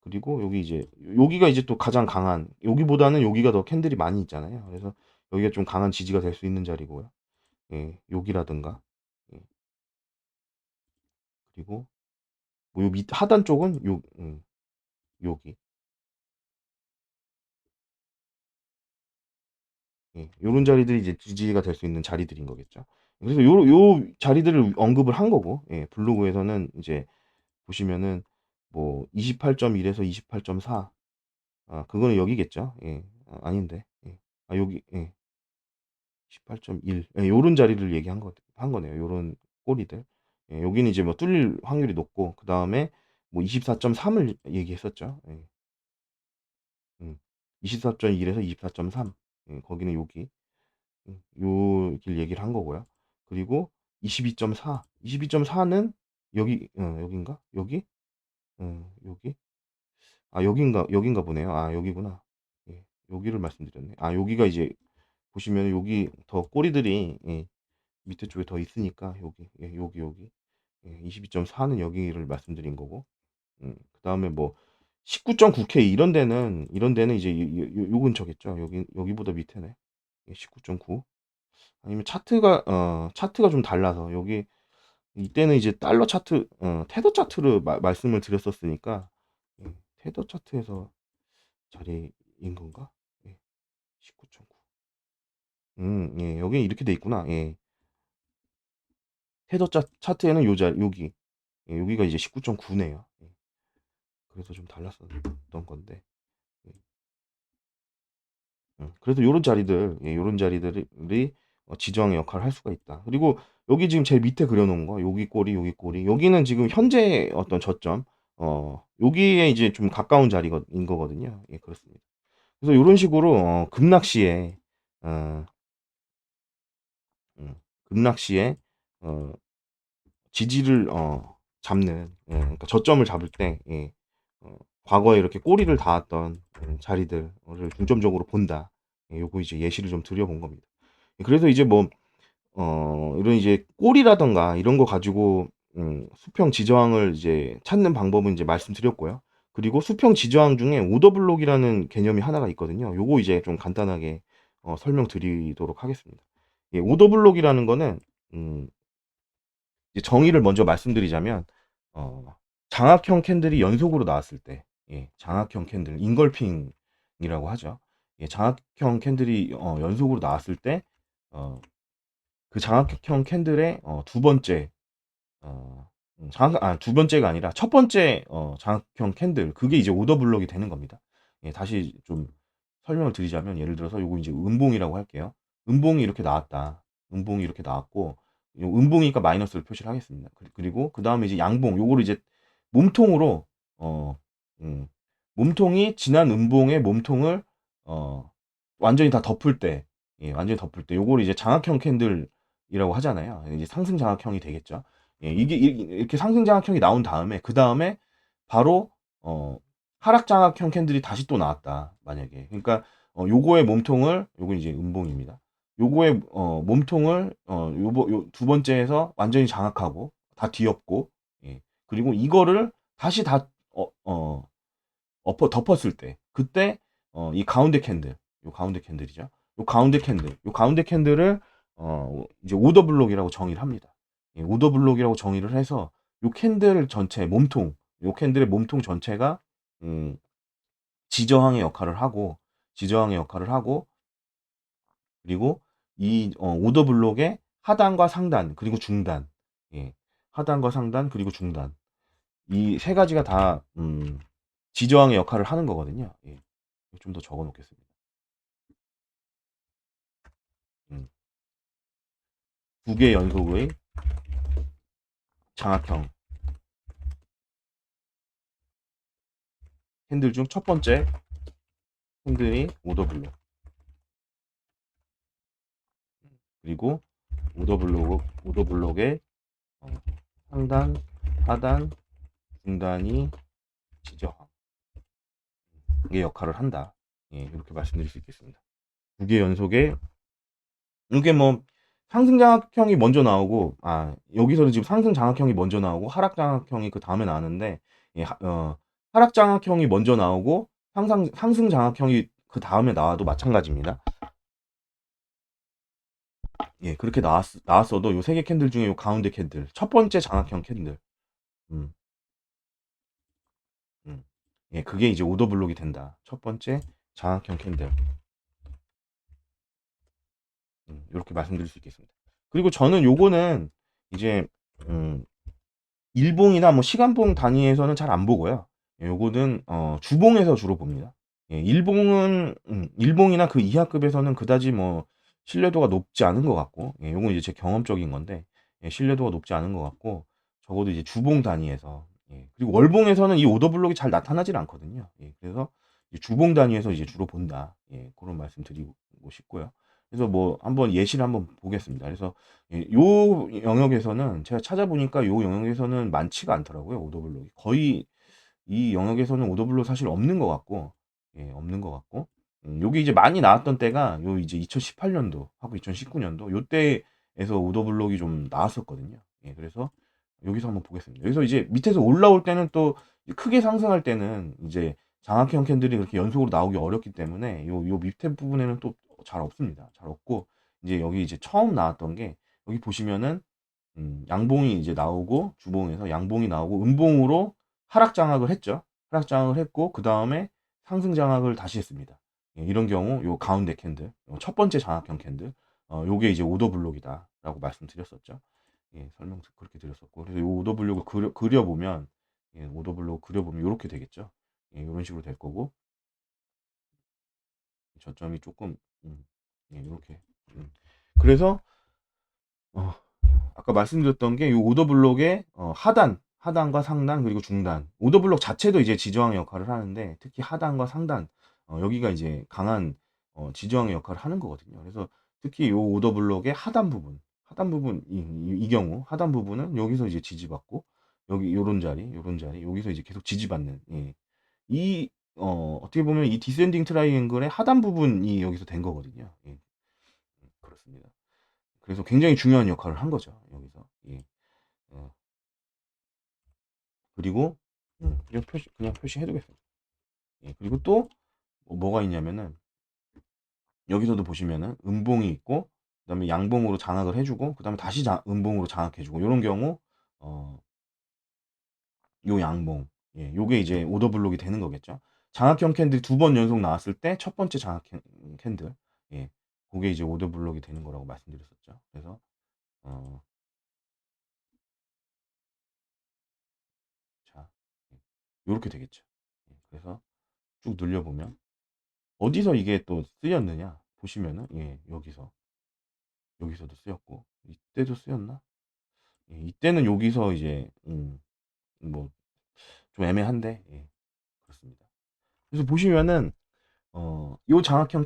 그리고 여기 이제 여기가 이제 또 가장 강한, 여기보다는 여기가 더 캔들이 많이 있잖아요. 그래서 여기가 좀 강한 지지가 될 수 있는 자리고요. 예, 여기라든가, 예, 그리고 뭐 요 밑 하단 쪽은 여기, 예, 요런 자리들이 이제 지지가 될 수 있는 자리들인 거겠죠. 그래서 요 자리들을 언급을 한 거고, 예, 블로그에서는 이제 보시면은 뭐 28.1에서 28.4, 그거는 여기겠죠. 예. 아닌데. 예. 여기, 예. 18.1. 예, 요런 자리를 한 거네요. 요런 꼬리들. 예, 여기는 이제 뭐 뚫릴 확률이 높고, 그다음에 뭐 24.3을 얘기했었죠. 예. 24.1에서 24.3. 예, 거기는 여기. 요 길 얘기를 한 거고요. 그리고 22.4. 22.4는 여기 여긴가? 여기? 여기? 아, 여긴가 보네요. 아, 여기구나. 예. 여기를 말씀드렸네. 아, 여기가 이제 보시면 여기 더 꼬리들이 밑에 쪽에 더 있으니까 여기. 예, 여기. 예, 22.4는 여기를 말씀드린 거고. 그다음에 뭐 19.9K 이런 데는 이제 요 근처겠죠. 여기보다 밑에네. 예, 19.9. 아니면 차트가 좀 달라서 여기 이때는 이제 달러 차트 테더 차트를 말씀을 드렸었으니까 예, 테더 차트에서 자리인 건가? 예, 19.9. 예, 여기 이렇게 돼 있구나. 예. 테더 차트에는 요 자리 여기. 예, 여기가 이제 19.9네요. 예. 그래서 좀 달랐었던 건데. 예. 그래서 요런 자리들, 예, 요런 자리들이 지저항의 역할을 할 수가 있다. 그리고 여기 지금 제일 밑에 그려놓은 거, 여기 꼬리, 여기 꼬리. 여기는 지금 현재 어떤 저점, 여기에 이제 좀 가까운 자리인 거거든요. 예, 그렇습니다. 그래서 요런 식으로, 급락시에, 어, 급락시에, 어, 지지를, 잡는, 예, 그러니까 저점을 잡을 때, 예, 과거에 이렇게 꼬리를 닿았던 자리들을 중점적으로 본다. 예, 요거 이제 예시를 좀 드려본 겁니다. 그래서 이제 뭐 이런 이제 꼴이라던가 이런 거 가지고 수평 지저항을 이제 찾는 방법은 이제 말씀드렸고요. 그리고 수평 지저항 중에 오더 블록이라는 개념이 하나가 있거든요. 요거 이제 좀 간단하게 설명드리도록 하겠습니다. 예, 오더 블록이라는 거는 음, 이제 정의를 먼저 말씀드리자면 어, 장악형 캔들이 연속으로 나왔을 때, 예, 장악형 캔들 인걸핑이라고 하죠. 예, 장악형 캔들이 연속으로 나왔을 때 그 장학형 캔들의 두 번째 두 번째가 아니라 첫 번째 장학형 캔들 그게 이제 오더 블록이 되는 겁니다. 예, 다시 좀 설명을 드리자면 예를 들어서 요거 이제 음봉이라고 할게요. 음봉이 이렇게 나왔다. 음봉이 이렇게 나왔고 요 음봉이니까 마이너스를 표시를 하겠습니다. 그리고 그 다음에 이제 양봉 요거를 이제 몸통으로 어, 음, 몸통이 지난 음봉의 몸통을 어, 완전히 다 덮을 때, 예, 완전히 덮을 때 요거를 이제 장학형 캔들이라고 하잖아요. 이제 상승 장학형이 되겠죠. 예, 이게 이렇게 상승 장학형이 나온 다음에 그 다음에 바로 하락 장학형 캔들이 다시 또 나왔다. 만약에 그러니까 요거의 몸통을 요거 이제 음봉입니다. 요거의 몸통을 두 번째에서 완전히 장악하고 다 뒤엎고 예. 그리고 이거를 다시 다 덮었을 때 그때 이 가운데 캔들 요 가운데 캔들이죠. 요 가운데 캔들을 이제 오더 블록이라고 정의를 합니다. 예, 오더 블록이라고 정의를 해서 요 캔들 전체 몸통 요 캔들의 몸통 전체가 음, 지저항의 역할을 하고 지저항의 역할을 하고 그리고 이 오더 블록의 하단과 상단 그리고 중단 예, 하단과 상단 그리고 중단 이 세 가지가 다 지저항의 역할을 하는 거거든요. 예. 좀 더 적어 놓겠습니다. 음. 두 개 연속의 장악형 핸들 중 첫 번째 핸들이 오더블록 그리고 오더블록의 어, 상단, 하단, 중단이 지저항의 역할을 한다. 예, 이렇게 말씀드릴 수 있겠습니다. 두 개 연속의 이게 뭐 상승 장악형이 먼저 나오고 여기서는 지금 상승 장악형이 먼저 나오고 하락 장악형이 그 다음에 나오는데 예, 하락 장악형이 먼저 나오고 상승 장악형이 그 다음에 나와도 마찬가지입니다. 예, 그렇게 나왔어도 요 세 개 캔들 중에 요 가운데 캔들 첫 번째 장악형 캔들 음, 음. 예, 그게 이제 오더블록이 된다. 첫 번째 장악형 캔들 이렇게 말씀드릴 수 있겠습니다. 그리고 저는 요거는 이제 음, 일봉이나 뭐 시간봉 단위에서는 잘 안 보고요. 예, 요거는 주봉에서 주로 봅니다. 예, 일봉이나 그 이하급에서는 그다지 뭐 신뢰도가 높지 않은 것 같고, 예, 요건 이제 제 경험적인 건데, 예, 신뢰도가 높지 않은 것 같고, 적어도 이제 주봉 단위에서, 예, 그리고 월봉에서는 이 오더블록이 잘 나타나질 않거든요. 예, 그래서 이제 주봉 단위에서 이제 주로 본다. 예, 그런 말씀 드리고 싶고요. 그래서 뭐 한번 예시를 한번 보겠습니다. 그래서 요 영역에서는 제가 찾아보니까 요 영역에서는 많지가 않더라고요. 오더블록이 거의 이 영역에서는 오더블록 사실 없는 것 같고, 예, 없는 것 같고, 요게 이제 많이 나왔던 때가 요 이제 2018년도 하고 2019년도 요때에서 오더블록이 좀 나왔었거든요. 예, 그래서 여기서 한번 보겠습니다. 여기서 이제 밑에서 올라올 때는 또 크게 상승할 때는 이제 장악형 캔들이 그렇게 연속으로 나오기 어렵기 때문에 요 밑에 부분에는 또 잘 없습니다. 잘 없고, 이제 여기 이제 처음 나왔던 게 여기 보시면은 양봉이 이제 나오고 주봉에서 양봉이 나오고 음봉으로 하락 장악을 했죠. 하락 장악을 했고 그 다음에 상승 장악을 다시 했습니다. 예, 이런 경우 요 가운데 캔들, 요 첫 번째 장악형 캔들, 요게 이제 오더 블록이다라고 말씀드렸었죠. 예, 설명 그렇게 드렸었고, 그래서 요 오더 블록을 그려보면, 예, 오더 블록 그려보면 이렇게 되겠죠. 예, 이런 식으로 될 거고, 저점이 조금, 예, 이렇게. 그래서 어, 아까 말씀드렸던 게 이 오더블록의 하단과 상단 그리고 중단. 오더블록 자체도 이제 지저항의 역할을 하는데 특히 하단과 상단 여기가 이제 강한 지저항의 역할을 하는 거거든요. 그래서 특히 이 오더블록의 하단 부분 이 경우 하단 부분은 여기서 이제 지지받고 여기 요런 자리 여기서 이제 계속 지지받는 예. 이 어떻게 보면 이 디센딩 트라이앵글의 하단 부분이 여기서 된 거거든요. 예. 그렇습니다. 그래서 굉장히 중요한 역할을 한 거죠. 여기서. 예. 어, 그리고 그냥 표시해 두겠습니다. 예. 그리고 또 뭐가 있냐면은 여기서도 보시면은 음봉이 있고 그다음에 양봉으로 장악을 해 주고 그다음에 다시 음봉으로 장악해 주고 요런 경우 어 요 양봉. 예. 요게 이제 오더블록이 되는 거겠죠. 장악형 캔들 두 번 연속 나왔을 때 첫 번째 캔들. 예. 그게 이제 오더블록이 되는 거라고 말씀드렸었죠. 그래서 어 자. 예. 요렇게 되겠죠. 예. 그래서 쭉 늘려 보면 어디서 이게 또 쓰였느냐 보시면은 예, 여기서도 쓰였고 이때도 쓰였나? 예, 이때는 여기서 이제 뭐 좀 애매한데 예, 그렇습니다. 그래서 보시면은 요 장악형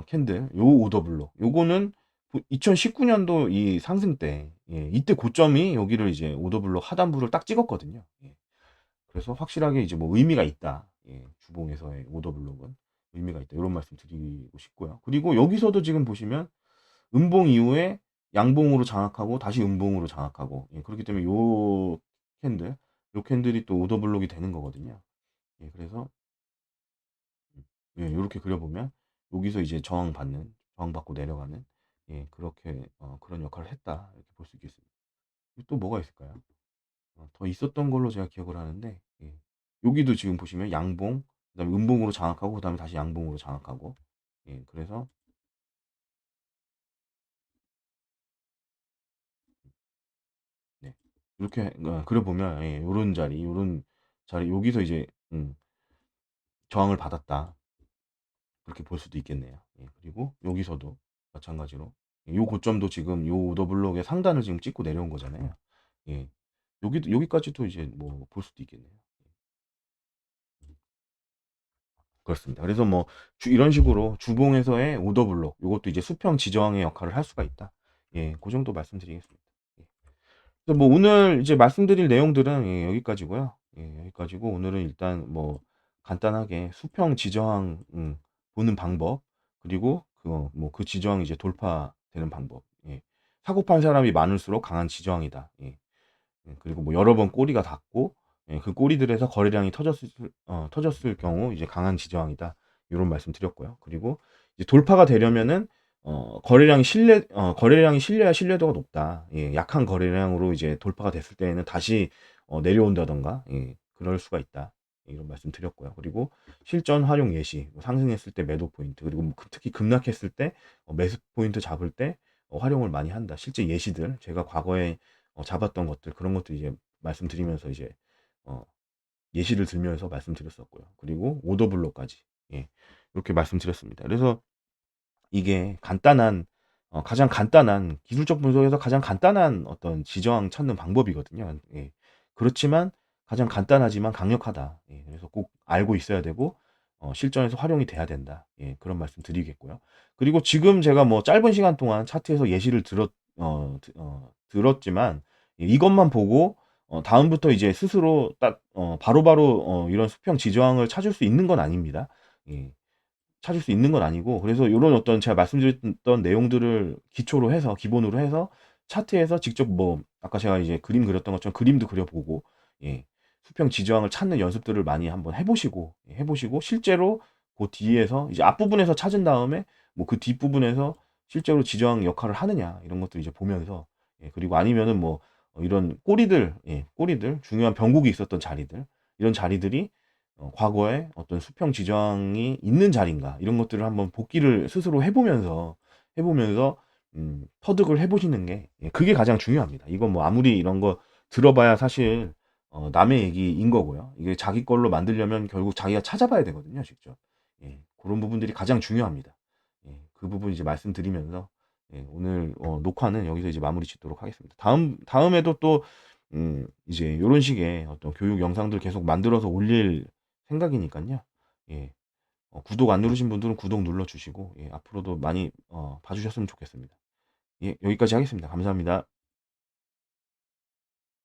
캔들 요 오더블록 요거는 2019년도 이 상승 때 예, 이때 고점이 여기를 이제 오더블록 하단부를 딱 찍었거든요. 예. 그래서 확실하게 이제 뭐 의미가 있다. 예, 주봉에서의 오더블록은 의미가 있다. 이런 말씀 드리고 싶고요. 그리고 여기서도 지금 보시면 음봉 이후에 양봉으로 장악하고 다시 음봉으로 장악하고 예, 그렇기 때문에 요 캔들이 또 오더블록이 되는 거거든요. 예, 그래서 예, 이렇게 그려보면 여기서 이제 저항받고 내려가는 예, 그렇게 그런 역할을 했다 이렇게 볼 수 있겠습니다. 또 뭐가 있을까요? 더 있었던 걸로 제가 기억을 하는데 예. 여기도 지금 보시면 양봉, 그다음에 음봉으로 장악하고 그다음에 다시 양봉으로 장악하고 예, 그래서 네. 이렇게 그려보면 예, 요런 자리 여기서 이제 저항을 받았다. 그렇게 볼 수도 있겠네요. 예, 그리고 여기서도 마찬가지로 요 고점도 지금 요 오더블록의 상단을 지금 찍고 내려온 거잖아요. 예. 여기까지도 이제 뭐 볼 수도 있겠네요. 그렇습니다. 그래서 뭐 이런 식으로 주봉에서의 오더블록 요것도 이제 수평 지저항의 역할을 할 수가 있다. 예, 그 정도 말씀드리겠습니다. 예. 그래서 뭐 오늘 이제 말씀드릴 내용들은 예, 여기까지고요. 예, 여기까지고 오늘은 일단 뭐 간단하게 수평 지저항 보는 방법 그리고 그 지저항이 이제 돌파되는 방법. 예. 사고 판 사람이 많을수록 강한 지저항이다. 예. 그리고 뭐 여러 번 꼬리가 닿고 예, 그 꼬리들에서 거래량이 터졌을 경우 이제 강한 지저항이다. 요런 말씀 드렸고요. 그리고 이제 돌파가 되려면은 거래량이 실려야 신뢰도가 높다. 예, 약한 거래량으로 이제 돌파가 됐을 때에는 다시 내려온다던가 예, 그럴 수가 있다. 예, 이런 말씀 드렸고요. 그리고 실전 활용 예시, 뭐 상승했을 때 매도 포인트, 그리고 뭐 특히 급락했을 때 매수 포인트 잡을 때 활용을 많이 한다. 실제 예시들 제가 과거에 잡았던 것들 그런 것들 이제 말씀드리면서 이제 어, 예시를 들면서 말씀드렸었고요. 그리고 오더블록까지 예, 이렇게 말씀드렸습니다. 그래서 이게 가장 간단한 기술적 분석에서 가장 간단한 어떤 지저항 찾는 방법이거든요. 예. 그렇지만 가장 간단하지만 강력하다. 예. 그래서 꼭 알고 있어야 되고 실전에서 활용이 돼야 된다. 예, 그런 말씀 드리겠고요. 그리고 지금 제가 뭐 짧은 시간 동안 차트에서 예시를 들었지만 예, 이것만 보고 다음부터 이제 스스로 딱 바로바로 이런 수평 지저항을 찾을 수 있는 건 아닙니다. 예. 찾을 수 있는 건 아니고, 그래서 요런 어떤 제가 말씀드렸던 내용들을 기초로 해서 기본으로 해서 차트에서 직접 뭐 아까 제가 이제 그림 그렸던 것처럼 그림도 그려보고 예, 수평 지저항을 찾는 연습들을 많이 한번 해보시고 실제로 그 뒤에서 이제 앞부분에서 찾은 다음에 뭐 그 뒷부분에서 실제로 지저항 역할을 하느냐 이런 것들 이제 보면서 예, 그리고 아니면은 뭐 이런 꼬리들 중요한 변곡이 있었던 자리들, 이런 자리들이 과거에 어떤 수평 지정이 있는 자리인가 이런 것들을 한번 복기를 스스로 해보면서 터득을 해보시는 게 예, 그게 가장 중요합니다. 이건 뭐 아무리 이런 거 들어봐야 사실 남의 얘기인 거고요. 이게 자기 걸로 만들려면 결국 자기가 찾아봐야 되거든요, 직접. 예, 그런 부분들이 가장 중요합니다. 예, 그 부분 이제 말씀드리면서 예, 오늘 녹화는 여기서 이제 마무리 짓도록 하겠습니다. 다음에도 또 이제 요런 식의 어떤 교육 영상들 계속 만들어서 올릴 생각이니깐요. 예. 구독 안 누르신 분들은 구독 눌러 주시고 예, 앞으로도 많이 봐 주셨으면 좋겠습니다. 예, 여기까지 하겠습니다. 감사합니다.